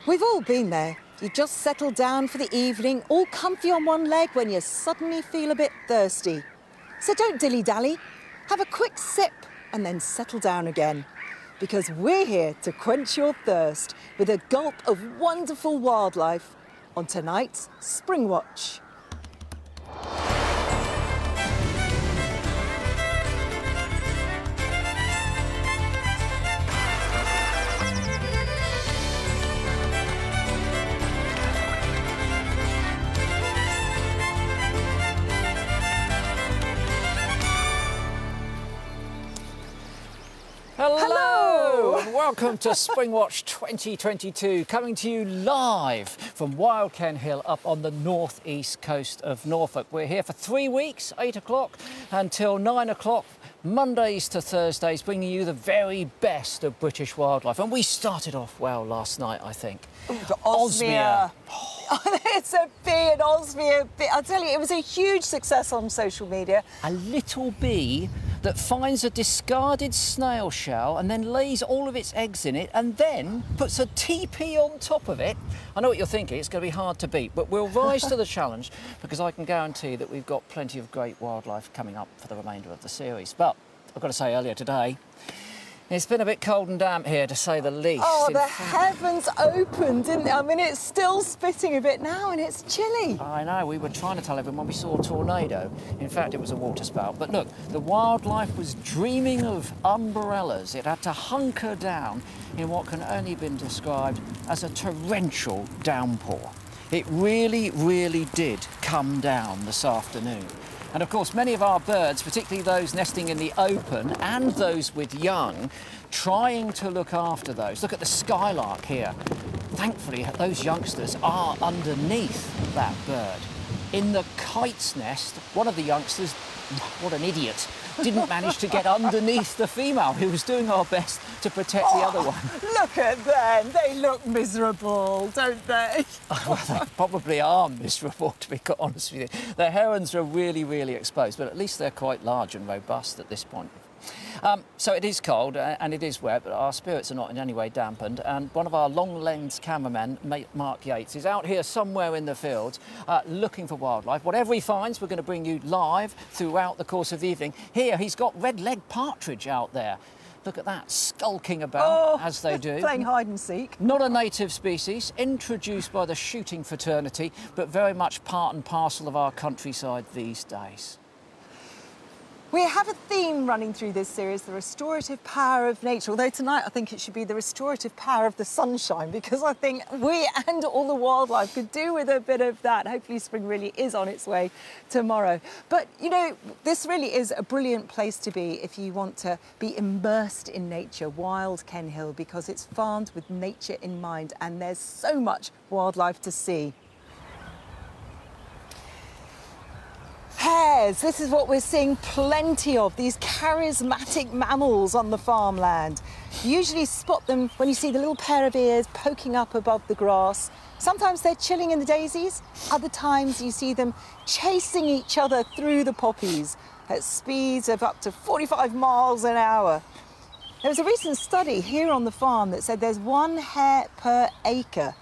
We've all been there. You just settle down for the evening, all comfy on one leg when you suddenly feel a bit thirsty. So don't dilly-dally. Have a quick sip and then settle down again. Because we're here to quench your thirst with a gulp of wonderful wildlife on tonight's Springwatch. Hello and welcome to Springwatch 2022, coming to you live from Wild Ken Hill up on the northeast coast of Norfolk. We're here for 3 weeks, 8 o'clock until 9 o'clock, Mondays to Thursdays, bringing you the very best of British wildlife. And we started off well last night, I think. The Osmia. It's a bee, an Osmia bee. I'll tell you, it was a huge success on social media. A little bee that finds a discarded snail shell and then lays all of its eggs in it and then puts a teepee on top of it. I know what you're thinking, it's going to be hard to beat, but we'll rise to the challenge because I can guarantee that we've got plenty of great wildlife coming up for the remainder of the series. But I've got to say, earlier today, it's been a bit cold and damp here, to say the least. Oh, the heavens opened, didn't they? I mean, it's still spitting a bit now and it's chilly. I know, we were trying to tell everyone we saw a tornado. In fact, it was a water spout. But look, the wildlife was dreaming of umbrellas. It had to hunker down in what can only be described as a torrential downpour. It really, really did come down this afternoon. And of course, many of our birds, particularly those nesting in the open and those with young, trying to look after those. Look at the skylark here. Thankfully, those youngsters are underneath that bird. In the kite's nest, one of the youngsters, what an idiot, didn't manage to get underneath the female who was doing our best to protect the other one. Look at them. They look miserable, don't they? Well, they probably are miserable, to be quite honest with you. The herons are really, really exposed, but at least they're quite large and robust at this point. So it is cold and it is wet, but our spirits are not in any way dampened. And one of our long-lens cameramen, Mark Yates, is out here somewhere in the fields looking for wildlife. Whatever he finds, we're going to bring you live throughout the course of the evening. Here, he's got red-legged partridge out there. Look at that, skulking about, as they do. Playing hide and seek. Not a native species, introduced by the shooting fraternity, but very much part and parcel of our countryside these days. We have a theme running through this series, the restorative power of nature, although tonight I think it should be the restorative power of the sunshine, because I think we and all the wildlife could do with a bit of that. Hopefully spring really is on its way tomorrow. But, you know, this really is a brilliant place to be if you want to be immersed in nature, Wild Ken Hill, because it's farmed with nature in mind and there's so much wildlife to see. Hares, this is what we're seeing plenty of, these charismatic mammals on the farmland. You usually spot them when you see the little pair of ears poking up above the grass. Sometimes they're chilling in the daisies, other times you see them chasing each other through the poppies at speeds of up to 45 miles an hour. There was a recent study here on the farm that said there's 1 hare per acre,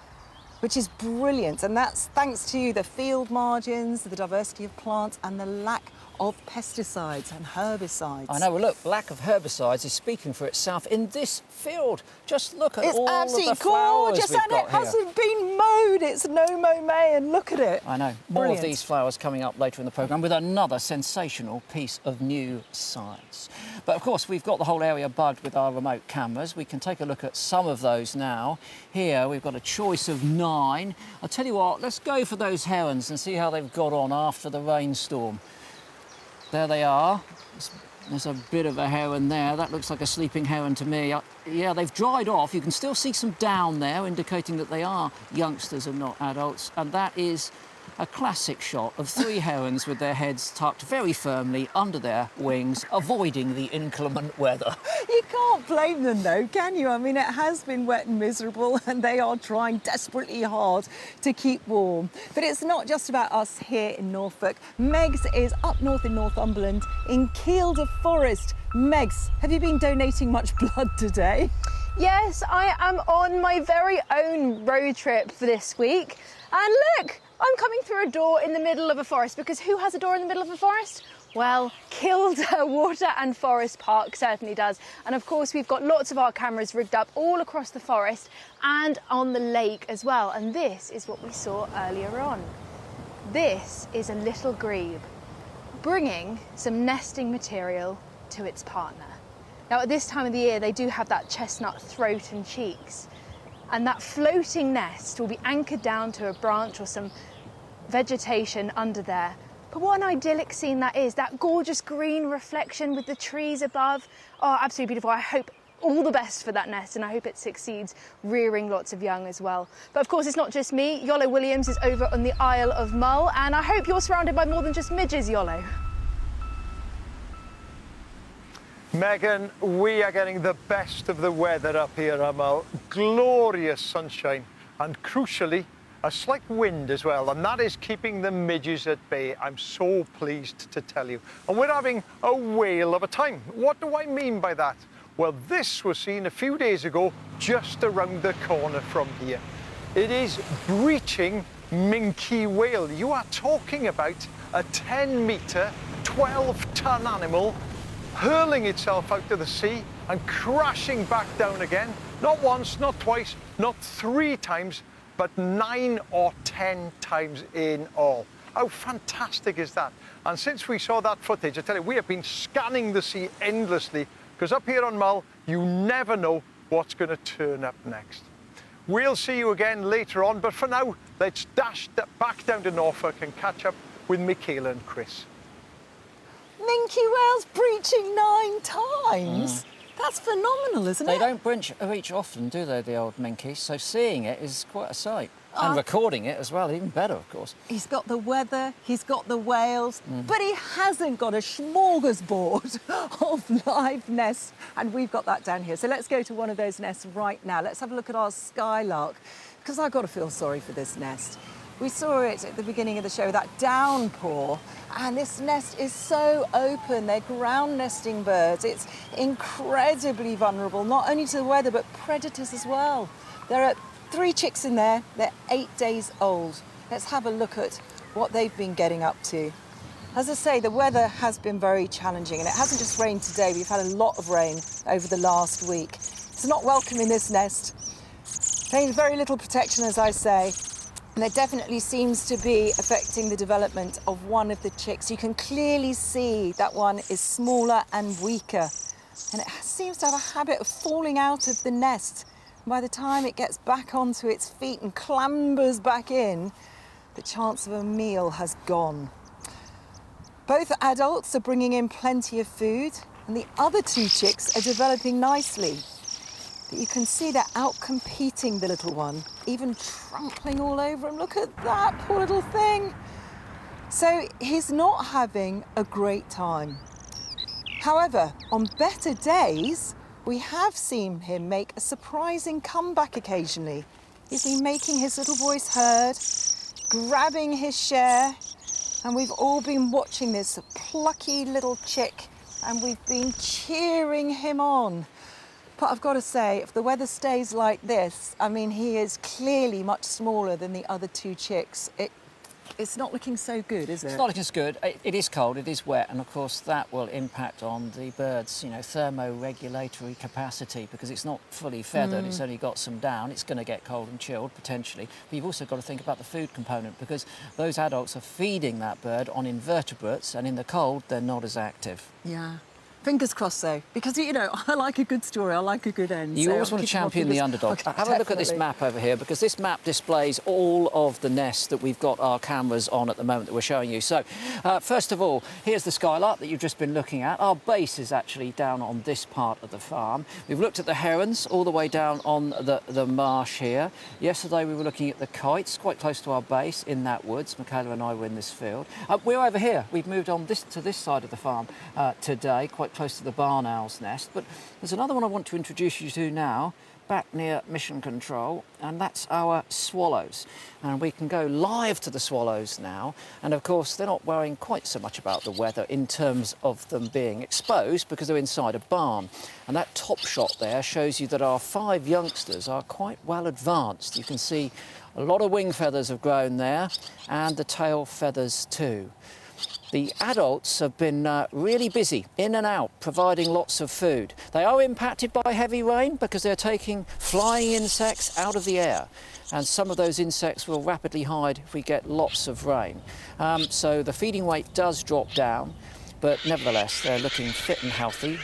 which is brilliant, and that's thanks to the field margins, the diversity of plants and the lack of pesticides and herbicides. I know, well look, lack of herbicides is speaking for itself in this field. Just look at all of the flowers we've got here. It's absolutely gorgeous, and it hasn't been mowed. It's no mow May, and look at it. I know. More of these flowers coming up later in the programme with another sensational piece of new science. But of course, we've got the whole area bugged with our remote cameras. We can take a look at some of those now. Here, we've got a choice of 9. I'll tell you what, let's go for those herons and see how they've got on after the rainstorm. There they are. There's a bit of a heron there. That looks like a sleeping heron to me. Yeah, they've dried off. You can still see some down there, indicating that they are youngsters and not adults. And that is a classic shot of 3 herons with their heads tucked very firmly under their wings, avoiding the inclement weather. You can't blame them though, can you? I mean, it has been wet and miserable and they are trying desperately hard to keep warm. But it's not just about us here in Norfolk. Megs is up north in Northumberland in Kielder Forest. Megs, have you been donating much blood today? Yes, I am on my very own road trip for this week. And look, I'm coming through a door in the middle of a forest, because who has a door in the middle of a forest? Well, Kielder Water and Forest Park certainly does. And of course, we've got lots of our cameras rigged up all across the forest and on the lake as well. And this is what we saw earlier on. This is a little grebe bringing some nesting material to its partner. Now, at this time of the year, they do have that chestnut throat and cheeks. And that floating nest will be anchored down to a branch or some vegetation under there. But what an idyllic scene that is, that gorgeous green reflection with the trees above. Oh, absolutely beautiful. I hope all the best for that nest, and I hope it succeeds, rearing lots of young as well. But of course, it's not just me. Yolo Williams is over on the Isle of Mull, and I hope you're surrounded by more than just midges, Yolo. Megan, we are getting the best of the weather up here at Mull. Glorious sunshine and, crucially, a slight wind as well, and that is keeping the midges at bay. I'm so pleased to tell you. And we're having a whale of a time. What do I mean by that? Well, this was seen a few days ago just around the corner from here. It is breaching minke whale. You are talking about a 10-metre, 12-ton animal hurling itself out to the sea and crashing back down again. Not once, not twice, not 3 times, but 9 or 10 times in all. How fantastic is that? And since we saw that footage, I tell you, we have been scanning the sea endlessly, because up here on Mull, you never know what's going to turn up next. We'll see you again later on, but for now, let's dash back down to Norfolk and catch up with Michaela and Chris. Minke whales breaching 9 times? That's phenomenal, isn't it? They don't breach often, do they, the old minkies? So seeing it is quite a sight. And recording it as well, even better, of course. He's got the weather, he's got the whales, but he hasn't got a smorgasbord of live nests, and we've got that down here. So let's go to one of those nests right now. Let's have a look at our skylark, because I've got to feel sorry for this nest. We saw it at the beginning of the show, that downpour, and this nest is so open. They're ground nesting birds. It's incredibly vulnerable, not only to the weather, but predators as well. There are 3 chicks in there. They're 8 days old. Let's have a look at what they've been getting up to. As I say, the weather has been very challenging, and it hasn't just rained today. We've had a lot of rain over the last week. It's not welcome in this nest. There's very little protection, as I say. And there definitely seems to be affecting the development of one of the chicks. You can clearly see that one is smaller and weaker. And it seems to have a habit of falling out of the nest. And by the time it gets back onto its feet and clambers back in, the chance of a meal has gone. Both adults are bringing in plenty of food, and the other 2 chicks are developing nicely. But you can see they're out-competing the little one, even trampling all over him. Look at that poor little thing. So he's not having a great time. However, on better days, we have seen him make a surprising comeback occasionally. He's been making his little voice heard, grabbing his share, and we've all been watching this plucky little chick, and we've been cheering him on. But I've got to say, if the weather stays like this, I mean, he is clearly much smaller than the other 2 chicks. It's not looking so good, is it? It's not looking so good. It is cold, it is wet, and of course that will impact on the bird's, thermoregulatory capacity, because it's not fully feathered, it's only got some down. It's going to get cold and chilled, potentially. But you've also got to think about the food component, because those adults are feeding that bird on invertebrates, and in the cold, they're not as active. Yeah. Fingers crossed, though, because, I like a good story, I like a good end. You always want to champion the underdog. Okay, have a look at this map over here, because this map displays all of the nests that we've got our cameras on at the moment that we're showing you. So, first of all, here's the skylark that you've just been looking at. Our base is actually down on this part of the farm. We've looked at the herons all the way down on the marsh here. Yesterday we were looking at the kites, quite close to our base in that woods. Michaela and I were in this field. We're over here. We've moved on to this side of the farm today, quite close to the barn owl's nest. But there's another one I want to introduce you to now. back near Mission Control, and that's our swallows. And we can go live to the swallows now. And of course, they're not worrying quite so much about the weather in terms of them being exposed because they're inside a barn. And that top shot there shows you that our 5 youngsters are quite well advanced. You can see a lot of wing feathers have grown there, and the tail feathers too. The adults have been really busy, in and out, providing lots of food. They are impacted by heavy rain because they're taking flying insects out of the air. And some of those insects will rapidly hide if we get lots of rain. So the feeding weight does drop down, but nevertheless, they're looking fit and healthy.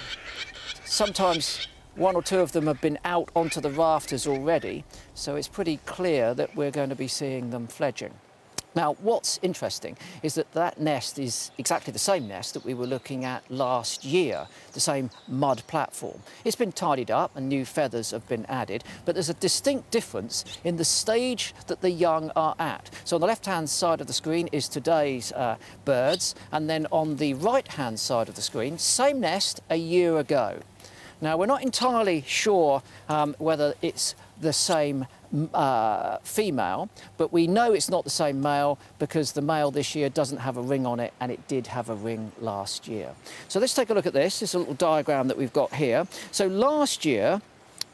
Sometimes 1 or 2 of them have been out onto the rafters already, so it's pretty clear that we're going to be seeing them fledging. Now, what's interesting is that that nest is exactly the same nest that we were looking at last year, the same mud platform. It's been tidied up and new feathers have been added, but there's a distinct difference in the stage that the young are at. So on the left-hand side of the screen is today's birds, and then on the right-hand side of the screen, same nest a year ago. Now, we're not entirely sure whether it's the same female, but we know it's not the same male because the male this year doesn't have a ring on it, and it did have a ring last year. So let's take a look at this. This is a little diagram that we've got here. So last year,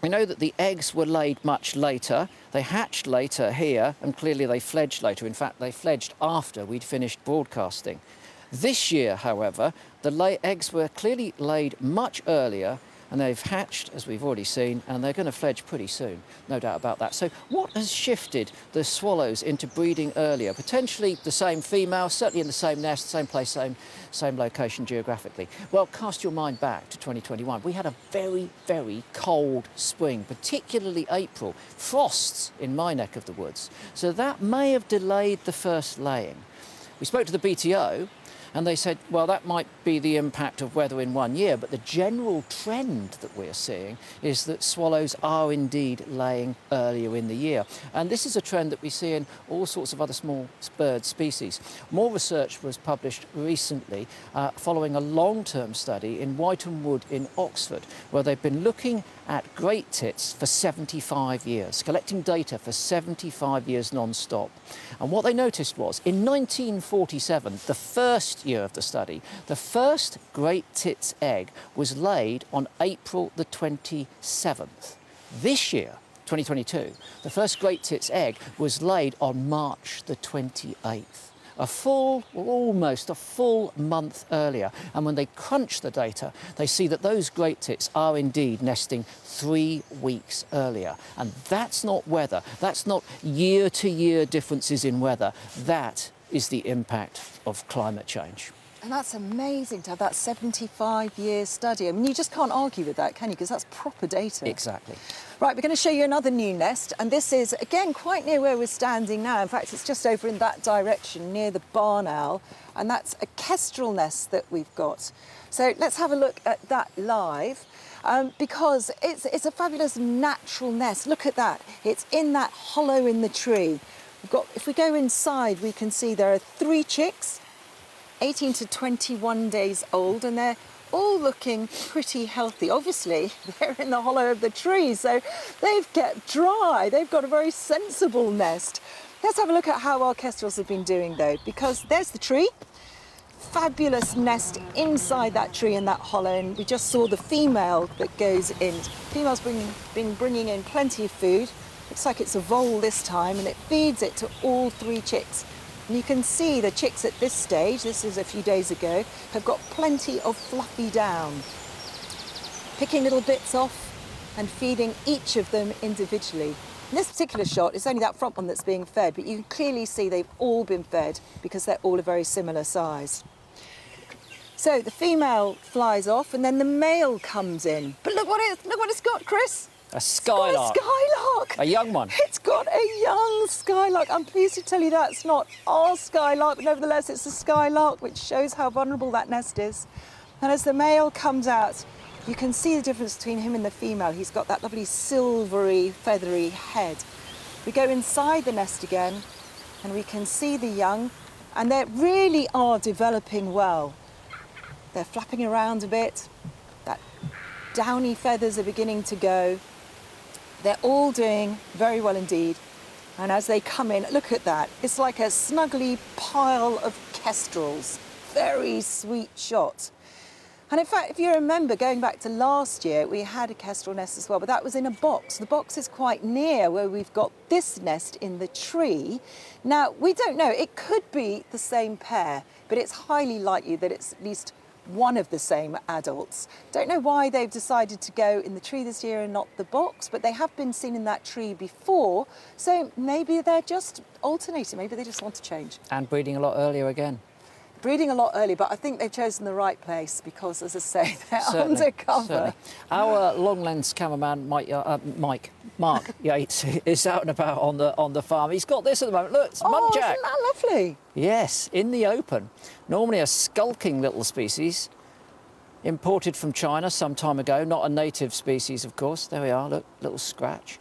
we know that the eggs were laid much later. They hatched later here, and clearly they fledged later. In fact, they fledged after we'd finished broadcasting. This year, however, the eggs were clearly laid much earlier, and they've hatched, as we've already seen, and they're going to fledge pretty soon, no doubt about that. So what has shifted the swallows into breeding earlier? Potentially the same female, certainly in the same nest, same place, same location geographically. Well, cast your mind back to 2021. We had a very, very cold spring, particularly April. Frosts in my neck of the woods. So that may have delayed the first laying. We spoke to the BTO, and they said, well, that might be the impact of weather in 1 year, but the general trend that we're seeing is that swallows are indeed laying earlier in the year. And this is a trend that we see in all sorts of other small bird species. More research was published recently following a long-term study in Whiton Wood in Oxford, where they've been looking at great tits for 75 years, collecting data for 75 years non-stop. And what they noticed was, in 1947, the first year of the study, the first great tit's egg was laid on April the 27th. This year, 2022, the first great tit's egg was laid on March the 28th. Almost a full month earlier. And when they crunch the data, they see that those great tits are indeed nesting 3 weeks earlier. And that's not weather. That's not year-to-year differences in weather. That is the impact of climate change. And that's amazing to have that 75-year study. I mean, you just can't argue with that, can you? Because that's proper data. Exactly. Right, we're going to show you another new nest, and this is, again, quite near where we're standing now. In fact, it's just over in that direction, near the barn owl, and that's a kestrel nest that we've got. So let's have a look at that live, because it's a fabulous natural nest. Look at that. It's in that hollow in the tree. If we go inside, we can see there are 3 chicks, 18 to 21 days old, and they're all looking pretty healthy. Obviously, they're in the hollow of the tree, so they've kept dry. They've got a very sensible nest. Let's have a look at how our kestrels have been doing, though, because there's the tree. Fabulous nest inside that tree in that hollow, and we just saw the female that goes in. Female's been bringing in plenty of food. Looks like it's a vole this time, and it feeds it to all 3 chicks. And you can see the chicks at this stage, this is a few days ago, have got plenty of fluffy down. Picking little bits off and feeding each of them individually. In this particular shot, it's only that front one that's being fed, but you can clearly see they've all been fed because they're all a very similar size. So the female flies off and then the male comes in. But look what it's got, Chris. A skylark. It's got a skylark. A young one. It's got a young skylark. I'm pleased to tell you that's not our skylark, but nevertheless it's a skylark, which shows how vulnerable that nest is. And as the male comes out, you can see the difference between him and the female. He's got that lovely silvery, feathery head. We go inside the nest again, and we can see the young, and they really are developing well. They're flapping around a bit. That downy feathers are beginning to go. They're all doing very well indeed. And as they come in, look at that. It's like a snuggly pile of kestrels. Very sweet shot. And in fact, if you remember, going back to last year, we had a kestrel nest as well, but that was in a box. The box is quite near where we've got this nest in the tree. Now, we don't know. It could be the same pair, but it's highly likely that it's at least one of the same adults. Don't know why they've decided to go in the tree this year and not the box, but they have been seen in that tree before, so maybe they're just alternating. Maybe they just want to change. And breeding a lot earlier again. Breeding a lot early, but I think they've chosen the right place because, as I say, they're Certainly, undercover. certainly. Our long lens cameraman, Mark Yates, is out and about on the farm. He's got this at the moment. Look, it's muntjac. Isn't that lovely? Yes, in the open. Normally a skulking little species, imported from China some time ago. Not a native species, of course. There we are. Look, little scratch.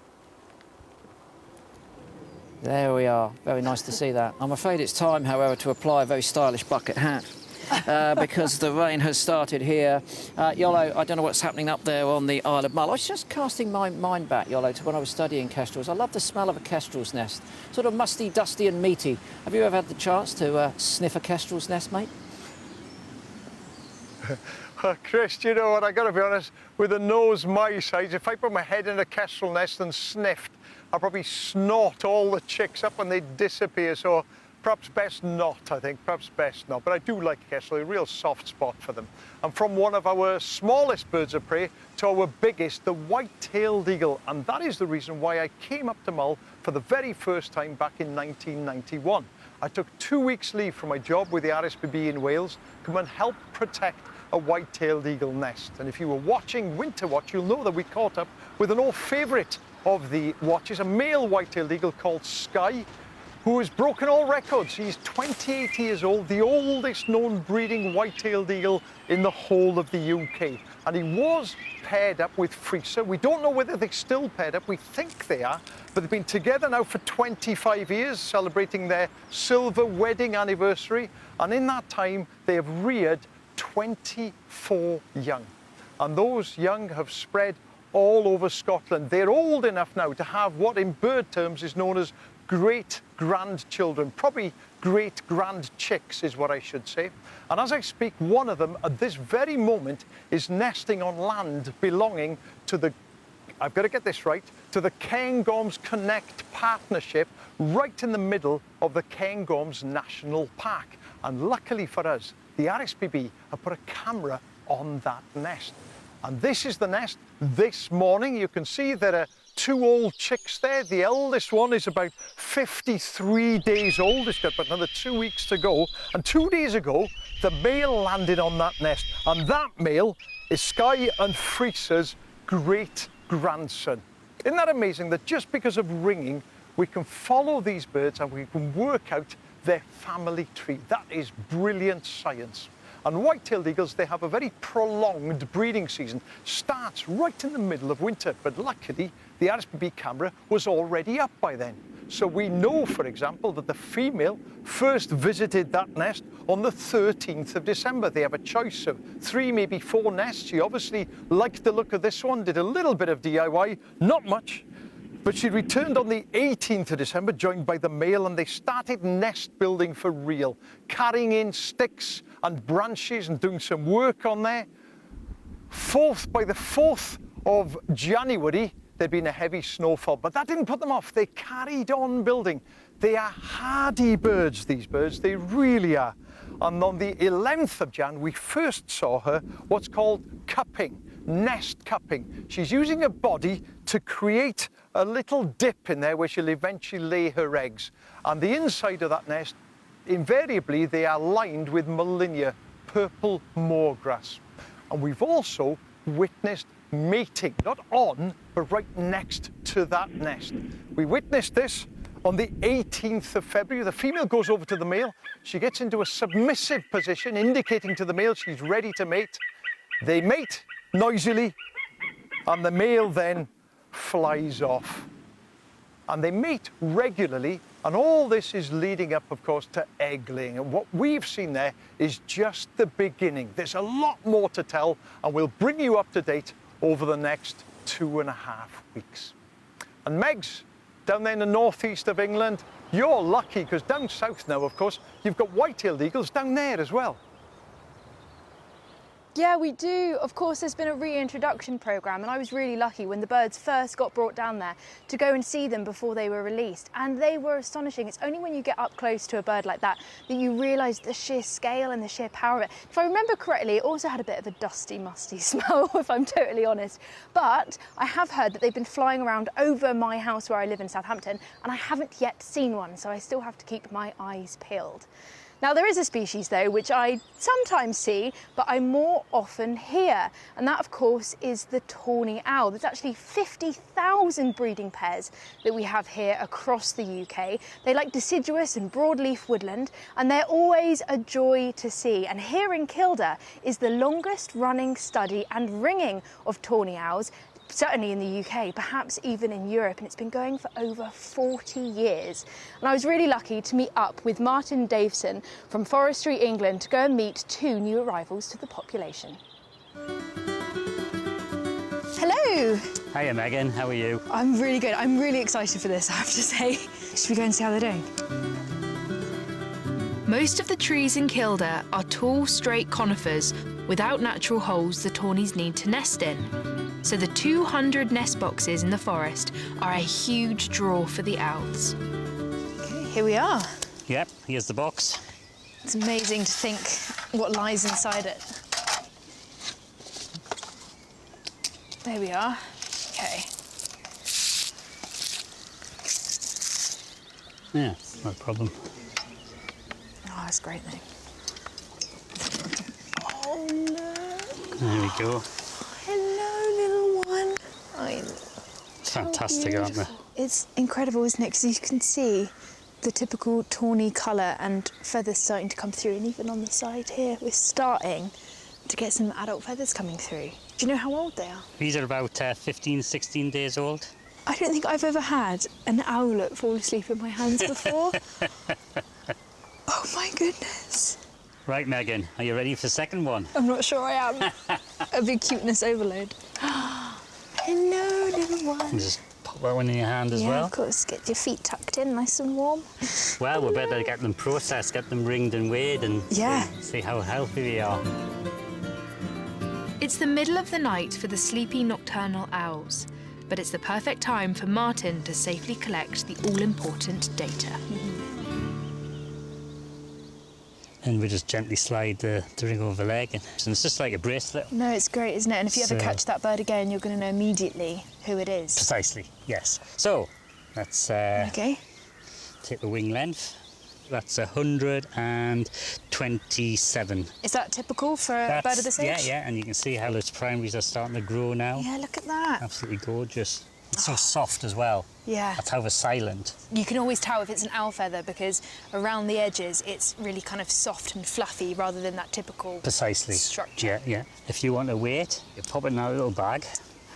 There we are. Very nice to see that. I'm afraid it's time, however, to apply a very stylish bucket hat because the rain has started here. Yolo, I don't know what's happening up there on the Isle of Mull. I was just casting my mind back, Yolo, to when I was studying kestrels. I love the smell of a kestrel's nest. Sort of musty, dusty and meaty. Have you ever had the chance to sniff a kestrel's nest, mate? Chris, you know what, I gotta be honest, with a nose my size, if I put my head in a kestrel nest and sniffed, I'd probably snort all the chicks up and they'd disappear, so perhaps best not, I think, perhaps best not. But I do like kestrel, a real soft spot for them. And from one of our smallest birds of prey to our biggest, the white-tailed eagle, and that is the reason why I came up to Mull for the very first time back in 1991. I took 2 weeks leave from my job with the RSPB in Wales, come and help protect a white-tailed eagle nest. And if you were watching Winter Watch, you'll know that we caught up with an old favourite of the watches, a male white-tailed eagle called Sky, who has broken all records. He's 28 years old, the oldest known breeding white-tailed eagle in the whole of the UK. And he was paired up with Freezer. We don't know whether they're still paired up. We think they are, but they've been together now for 25 years, celebrating their silver wedding anniversary. And in that time, they have reared 24 young. And those young have spread all over Scotland. They're old enough now to have what in bird terms is known as great-grandchildren, probably great-grand-chicks is what I should say. And as I speak, one of them at this very moment is nesting on land belonging to the, I've got to get this right, to the Cairngorms Connect partnership right in the middle of the Cairngorms National Park. And luckily for us, the RSPB have put a camera on that nest. And this is the nest this morning. You can see there are 2 old chicks there. The eldest one is about 53 days old. It's got about another 2 weeks to go. And 2 days ago, the male landed on that nest. And that male is Sky and Freezer's great-grandson. Isn't that amazing that just because of ringing, we can follow these birds and we can work out their family tree? That is brilliant science. And white-tailed eagles, they have a very prolonged breeding season. Starts right in the middle of winter, but luckily the RSPB camera was already up by then. So we know, for example, that the female first visited that nest on the 13th of December. They have a choice of 3, maybe 4 nests. She obviously liked the look of this one, did a little bit of DIY, not much. But she returned on the 18th of December, joined by the male, and they started nest building for real, carrying in sticks and branches and doing some work on there. By the 4th of January, there'd been a heavy snowfall, but that didn't put them off. They carried on building. They are hardy birds, these birds, they really are. And on the 11th of Jan, we first saw her what's called cupping, nest cupping. She's using her body to create a little dip in there where she'll eventually lay her eggs. And the inside of that nest, invariably, they are lined with Molinia, purple moorgrass. And we've also witnessed mating, not on, but right next to that nest. We witnessed this on the 18th of February. The female goes over to the male. She gets into a submissive position, indicating to the male she's ready to mate. They mate noisily, and the male then flies off. And they mate regularly, and all this is leading up, of course, to egg laying. And what we've seen there is just the beginning. There's a lot more to tell, and we'll bring you up to date over the next 2.5 weeks. And Megs, down there in the northeast of England, you're lucky because down south now, of course, you've got white-tailed eagles down there as well. Yeah, we do. Of course, there's been a reintroduction programme, and I was really lucky when the birds first got brought down there to go and see them before they were released. And they were astonishing. It's only when you get up close to a bird like that that you realise the sheer scale and the sheer power of it. If I remember correctly, it also had a bit of a dusty, musty smell, if I'm totally honest. But I have heard that they've been flying around over my house where I live in Southampton, and I haven't yet seen one, so I still have to keep my eyes peeled. Now, there is a species, though, which I sometimes see, but I more often hear, and that, of course, is the tawny owl. There's actually 50,000 breeding pairs that we have here across the UK. They like deciduous and broadleaf woodland, and they're always a joy to see. And here in Kilda is the longest running study and ringing of tawny owls, certainly in the UK, perhaps even in Europe, and it's been going for over 40 years. And I was really lucky to meet up with Martin Davison from Forestry England to go and meet 2 new arrivals to the population. Hello! Hiya Megan, how are you? I'm really good. I'm really excited for this, I have to say. Should we go and see how they're doing? Most of the trees in Kilda are tall, straight conifers without natural holes the tawnies need to nest in. So the 200 nest boxes in the forest are a huge draw for the owls. Okay, here we are. Yep, here's the box. It's amazing to think what lies inside it. There we are. Okay. Yeah, no problem. Oh, that's great thing. Oh no. There we go. Hello, little one. It's fantastic, aren't they? It's incredible, isn't it? Because you can see the typical tawny colour and feathers starting to come through, and even on the side here, we're starting to get some adult feathers coming through. Do you know how old they are? These are about 15, 16 days old. I don't think I've ever had an owlet fall asleep in my hands before. Oh my goodness. Right, Megan, are you ready for the second one? I'm not sure I am. A big cuteness overload. Hello, little one. And just pop that one in your hand as Yeah, well. of course. Get your feet tucked in, nice and warm. Well, we better get them processed, get them ringed and weighed, and see how healthy they are. It's the middle of the night for the sleepy nocturnal owls, but it's the perfect time for Martin to safely collect the all-important data. And we just gently slide the ring over the leg, and it's just like a bracelet. No, it's great, isn't it? And if you ever catch that bird again, you're going to know immediately who it is. Precisely, yes. So, let's Okay. take the wing length. That's 127. Is that typical for a bird of this age? Yeah, and you can see how those primaries are starting to grow now. Yeah, look at that. Absolutely gorgeous. It's so soft as well. Yeah. That's how they're silent. You can always tell if it's an owl feather because around the edges it's really kind of soft and fluffy rather than that typical structure. Yeah, yeah. If you want to weigh it, you pop it in a little bag.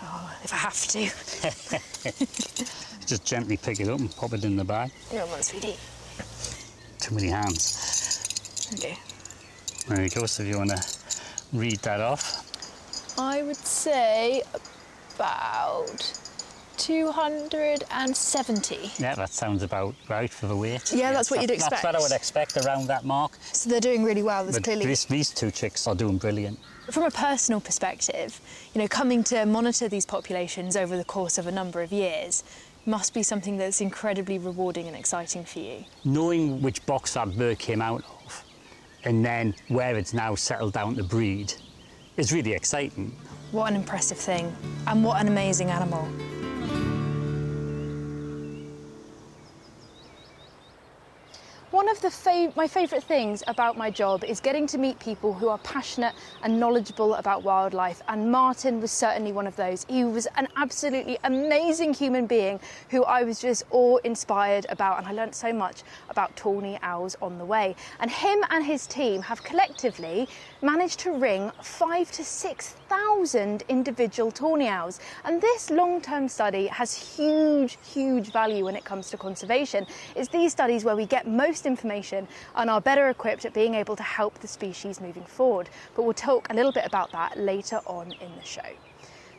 Oh, if I have to. Just gently pick it up and pop it in the bag. No, my sweetie. Too many hands. Okay. There you go, so if you want to read that off. I would say about 270. Yeah, that sounds about right for the weight. Yeah, that's what you'd expect. That's what I would expect around that mark. So they're doing really well. There's clearly... These 2 chicks are doing brilliant. From a personal perspective, you know, coming to monitor these populations over the course of a number of years must be something that's incredibly rewarding and exciting for you. Knowing which box that bird came out of and then where it's now settled down to breed is really exciting. What an impressive thing, and what an amazing animal. One of my favourite things about my job is getting to meet people who are passionate and knowledgeable about wildlife, and Martin was certainly one of those. He was an absolutely amazing human being who I was just awe-inspired about, and I learnt so much about tawny owls on the way. And him and his team have collectively managed to ring 5,000 to 6,000 individual tawny owls, and this long-term study has huge value when it comes to conservation. It's these studies where we get most information and are better equipped at being able to help the species moving forward. But we'll talk a little bit about that later on in the show.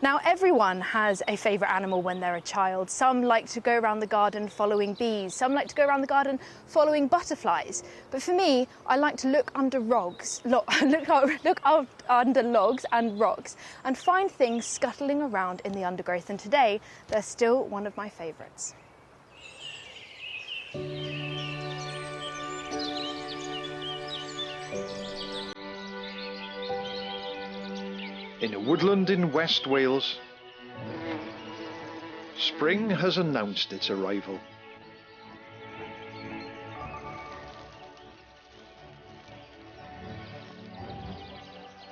Now, everyone has a favourite animal when they're a child. Some like to go around the garden following bees. Some like to go around the garden following butterflies. But for me, I like to look under look under logs and rocks and find things scuttling around in the undergrowth. And today, they're still one of my favourites. In a woodland in West Wales, spring has announced its arrival.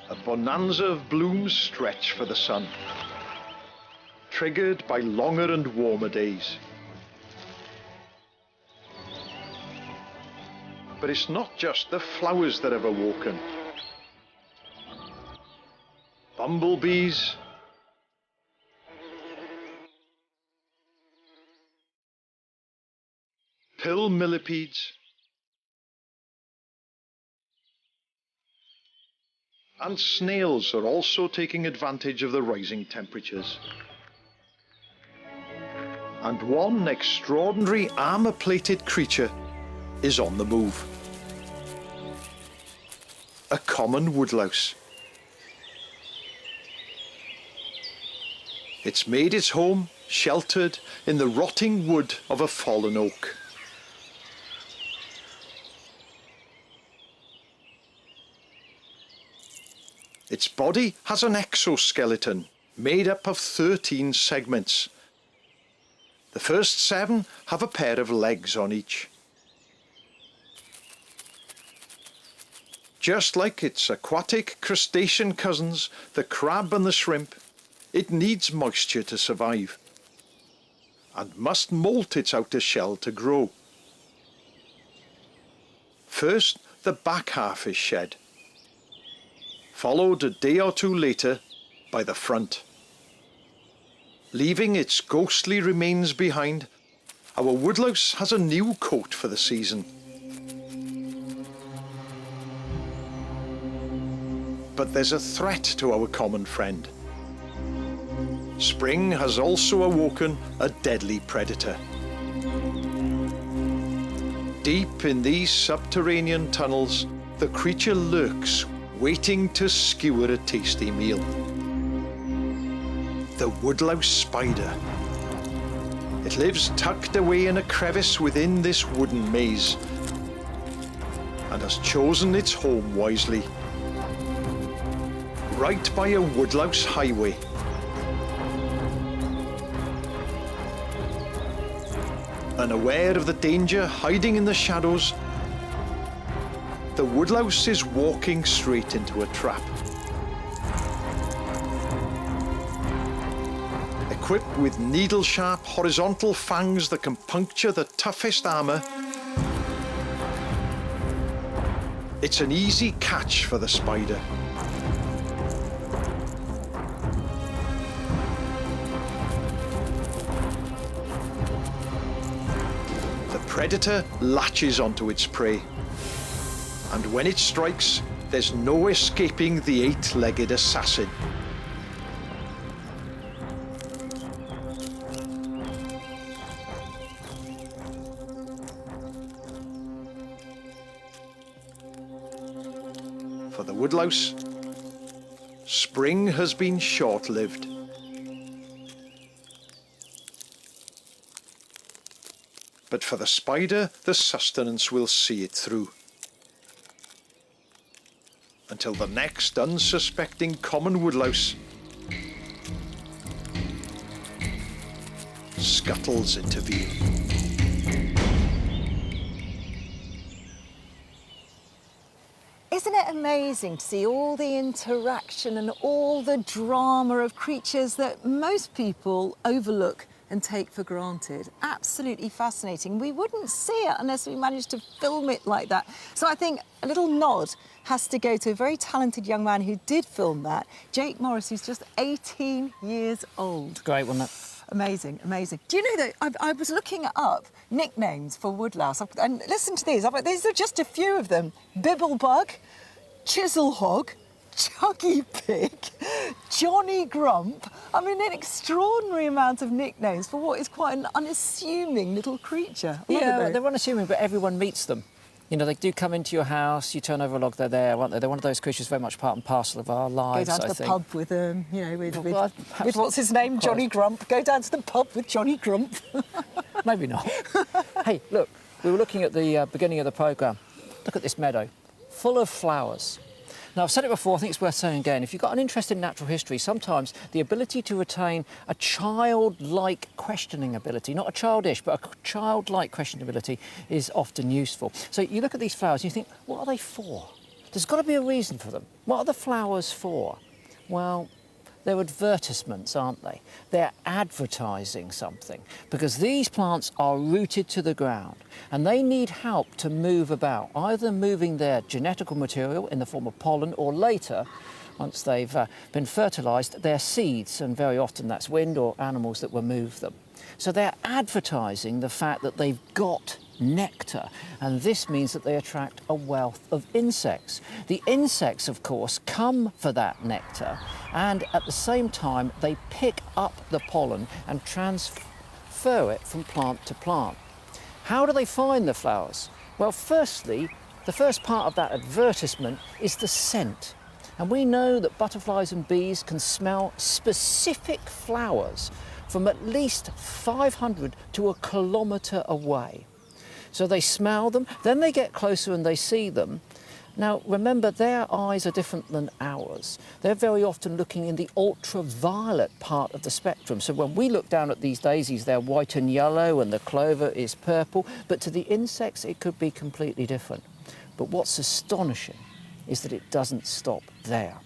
A bonanza of blooms stretch for the sun, triggered by longer and warmer days. But it's not just the flowers that have awoken. Bumblebees, pill millipedes, and snails are also taking advantage of the rising temperatures. And one extraordinary armour-plated creature is on the move. A common woodlouse. It's made its home sheltered in the rotting wood of a fallen oak. Its body has an exoskeleton made up of 13 segments. The first 7 have a pair of legs on each. Just like its aquatic crustacean cousins, the crab and the shrimp, it needs moisture to survive and must molt its outer shell to grow. First, the back half is shed, followed a day or 2 later by the front. Leaving its ghostly remains behind, our woodlouse has a new coat for the season. But there's a threat to our common friend. Spring has also awoken a deadly predator. Deep in these subterranean tunnels, the creature lurks, waiting to skewer a tasty meal. The woodlouse spider. It lives tucked away in a crevice within this wooden maze and has chosen its home wisely. Right by a woodlouse highway. Unaware of the danger hiding in the shadows, the woodlouse is walking straight into a trap. Equipped with needle-sharp horizontal fangs that can puncture the toughest armour, it's an easy catch for the spider. The predator latches onto its prey, and when it strikes, there's no escaping the 8-legged assassin. For the woodlouse, spring has been short-lived. But for the spider, the sustenance will see it through. Until the next unsuspecting common woodlouse scuttles into view. Isn't it amazing to see all the interaction and all the drama of creatures that most people overlook and take for granted? Absolutely fascinating. We wouldn't see it unless we managed to film it like that. So I think a little nod has to go to a very talented young man who did film that, Jake Morris, who's just 18 years old. Great, wasn't it? Amazing, amazing. Do you know that I was looking up nicknames for woodlouse, and listen to these. These are just a few of them. Bibblebug, Chiselhog, Chuggy Pig, Johnny Grump. I mean, an extraordinary amount of nicknames for what is quite an unassuming little creature. Yeah, they're unassuming, but everyone meets them. You know, they do come into your house, you turn over a log, they're there, aren't they? They're one of those creatures very much part and parcel of our lives, Go down to I the think. pub with them, you know, with what's his name, Johnny Grump. Go down to the pub with Johnny Grump. Maybe not. Hey, look, we were looking at the beginning of the programme. Look at this meadow, full of flowers. Now, I've said it before, I think it's worth saying again. If you've got an interest in natural history, sometimes the ability to retain a childlike questioning ability, not a childish, but a childlike questioning ability is often useful. So you look at these flowers and you think, what are they for? There's got to be a reason for them. What are the flowers for? Well, they're advertisements, aren't they? They're advertising something, because these plants are rooted to the ground and they need help to move about, either moving their genetical material in the form of pollen, or later, once they've been fertilised, their seeds, and very often that's wind or animals that will move them. So they're advertising the fact that they've got nectar, and this means that they attract a wealth of insects. The insects, of course, come for that nectar, and at the same time they pick up the pollen and transfer it from plant to plant. How do they find the flowers? Well, firstly, the first part of that advertisement is the scent. And we know that butterflies and bees can smell specific flowers from at least 500 to a kilometre away. So they smell them, then they get closer and they see them. Now, remember, their eyes are different than ours. They're very often looking in the ultraviolet part of the spectrum. So when we look down at these daisies, they're white and yellow and the clover is purple. But to the insects, it could be completely different. But what's astonishing is that it doesn't stop there.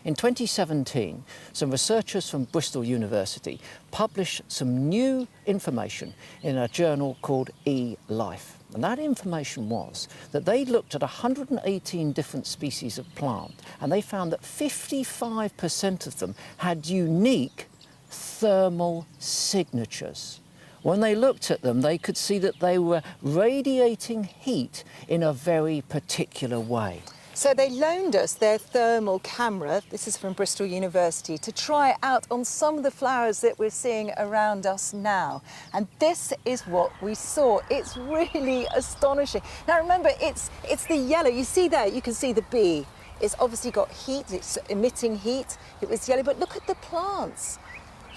In 2017, some researchers from Bristol University published some new information in a journal called eLife. And that information was that they looked at 118 different species of plant, and they found that 55% of them had unique thermal signatures. When they looked at them, they could see that they were radiating heat in a very particular way. So they loaned us their thermal camera, this is from Bristol University, to try it out on some of the flowers that we're seeing around us now. And this is what we saw. It's really astonishing. Now remember, it's the yellow. You see there, you can see the bee. It's obviously got heat, it's emitting heat. It was yellow, but look at the plants.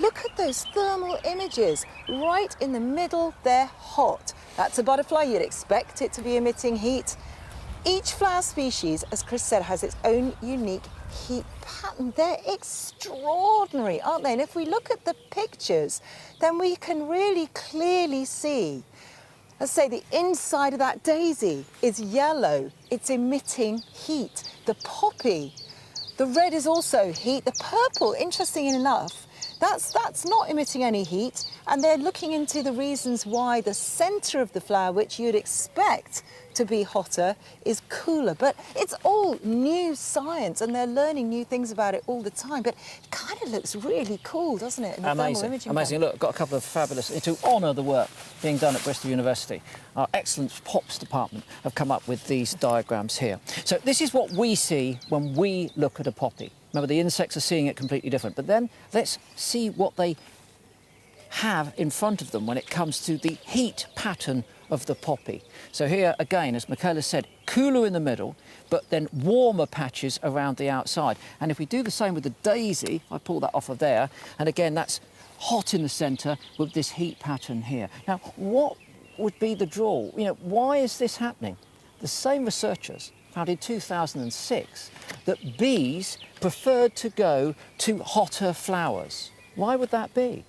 Look at those thermal images. Right in the middle, they're hot. That's a butterfly, you'd expect it to be emitting heat. Each flower species, as Chris said, has its own unique heat pattern. They're extraordinary, aren't they? And if we look at the pictures, then we can really clearly see, let's say the inside of that daisy is yellow. It's emitting heat. The poppy, the red is also heat. The purple, interesting enough, that's not emitting any heat. And they're looking into the reasons why the centre of the flower, which you'd expect to be hotter, is cooler. But it's all new science and they're learning new things about it all the time. But it kind of looks really cool, doesn't it? In the amazing, thermal imaging amazing. Look, I've got a couple of fabulous, to honour the work being done at Bristol University. Our excellent POPs department have come up with these diagrams here. So this is what we see when we look at a poppy. Remember, the insects are seeing it completely different. But then let's see what they have in front of them when it comes to the heat pattern of the poppy. So here again, as Michaela said, cooler in the middle, but then warmer patches around the outside. And if we do the same with the daisy, I pull that off of there, and again that's hot in the centre with this heat pattern here. Now, what would be the draw? You know, why is this happening? The same researchers found in 2006 that bees preferred to go to hotter flowers. Why would that be?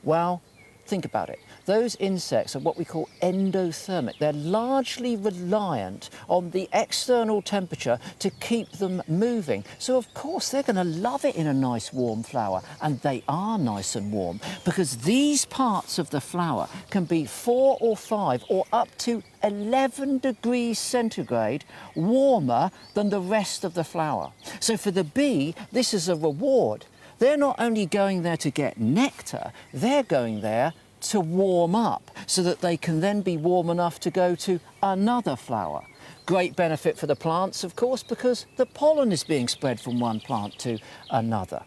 Well, think about it. Those insects are what we call endothermic. They're largely reliant on the external temperature to keep them moving. So of course they're going to love it in a nice warm flower, and they are nice and warm because these parts of the flower can be 4 or 5 or up to 11 degrees centigrade warmer than the rest of the flower. So for the bee, this is a reward. They're not only going there to get nectar, they're going there to warm up so that they can then be warm enough to go to another flower. Great benefit for the plants, of course, because the pollen is being spread from one plant to another.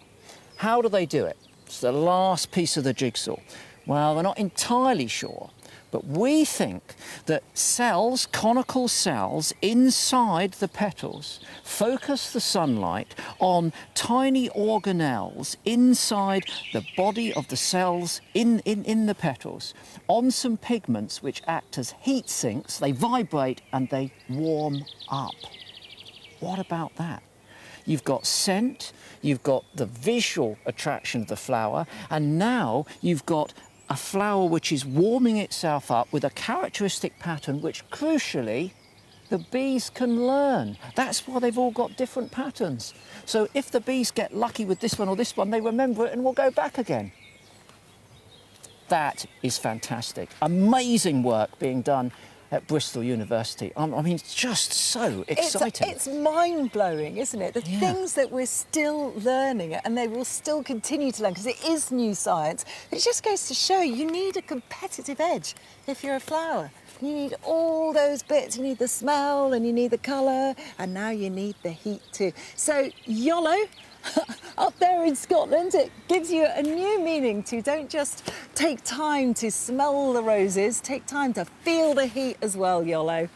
How do they do it? It's the last piece of the jigsaw. Well, we're not entirely sure, but we think that cells, conical cells inside the petals, focus the sunlight on tiny organelles inside the body of the cells in the petals, on some pigments which act as heat sinks. They vibrate and they warm up. What about that? You've got scent, you've got the visual attraction of the flower, and now you've got a flower which is warming itself up with a characteristic pattern which, crucially, the bees can learn. That's why they've all got different patterns. So if the bees get lucky with this one or this one, they remember it and will go back again. That is fantastic. Amazing work being done at Bristol University. I mean, it's just so exciting. It's mind-blowing, isn't it? The things that we're still learning, and they will still continue to learn, because it is new science. It just goes to show you need a competitive edge if you're a flower. You need all those bits. You need the smell, and you need the colour, and now you need the heat too. So, YOLO, up there in Scotland, it gives you a new meaning to don't just take time to smell the roses, take time to feel the heat as well, YOLO.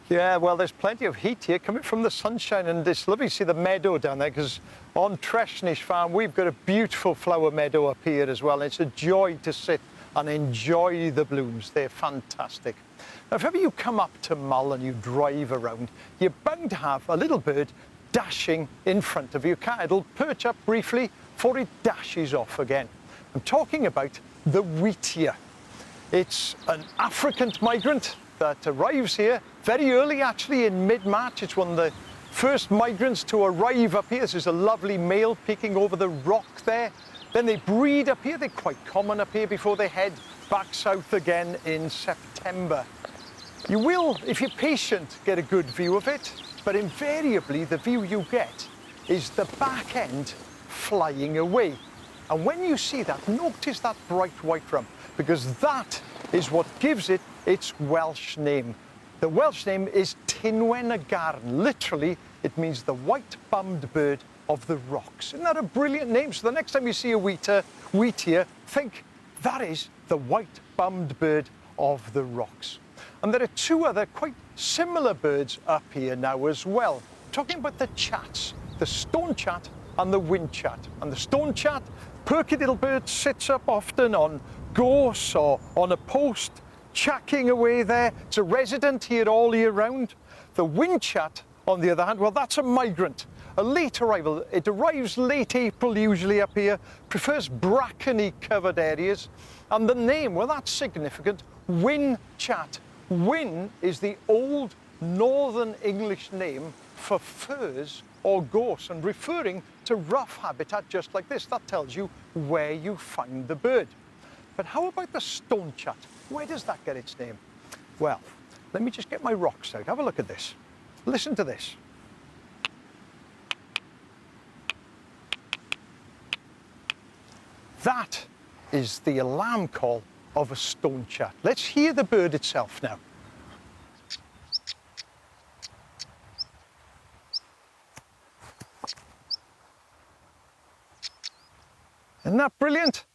Yeah, well, there's plenty of heat here coming from the sunshine, and it's lovely to see the meadow down there, because on Treshnish Farm we've got a beautiful flower meadow up here as well. It's a joy to sit and enjoy the blooms. They're fantastic. Now, if ever you come up to Mull and you drive around, you're bound to have a little bird dashing in front of your car. It'll perch up briefly before it dashes off again. I'm talking about the wheatear. It's an African migrant that arrives here very early, actually in mid-March. It's one of the first migrants to arrive up here. This is a lovely male peeking over the rock there. Then they breed up here. They're quite common up here before they head back south again in September. You will, if you're patient, get a good view of it, but invariably the view you get is the back end flying away. And when you see that, notice that bright white rump, because that is what gives it its Welsh name. The Welsh name is Tynwen y Garn. Literally, it means the white-bummed bird of the rocks. Isn't that a brilliant name? So the next time you see a wheatear, think that is the white-bummed bird of the rocks. And there are two other quite similar birds up here now as well. Talking about the chats, the stone chat and the wind chat. And the stone chat, perky little bird, sits up often on gorse or on a post, chacking away there. It's a resident here all year round. The wind chat, on the other hand, well, that's a migrant. A late arrival. It arrives late April usually up here, prefers brackeny covered areas. And the name, well, that's significant, whin chat. Whin is the old Northern English name for furze or gorse, and referring to rough habitat just like this. That tells you where you find the bird. But how about the stone chat? Where does that get its name? Well, let me just get my rocks out. Have a look at this. Listen to this. That is the alarm call of a stone chat. Let's hear the bird itself now. Isn't that brilliant?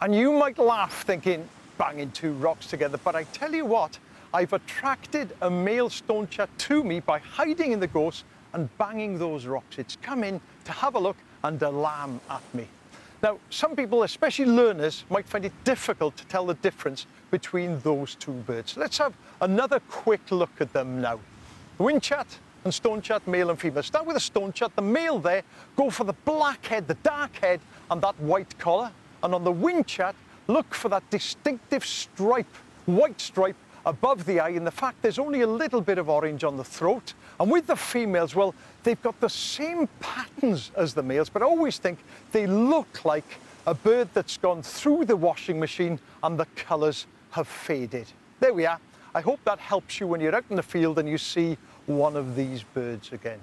And you might laugh thinking, banging two rocks together, but I tell you what, I've attracted a male stone chat to me by hiding in the gorse and banging those rocks. It's come in to have a look and alarm at me. Now, some people, especially learners, might find it difficult to tell the difference between those two birds. Let's have another quick look at them now. The wind chat and stone chat, male and female. Start with the stone chat. The male there, go for the black head, the dark head, and that white collar. And on the wind chat, look for that distinctive stripe, white stripe above the eye, and the fact there's only a little bit of orange on the throat. And with the females, well, they've got the same patterns as the males, but I always think they look like a bird that's gone through the washing machine and the colours have faded. There we are. I hope that helps you when you're out in the field and you see one of these birds again.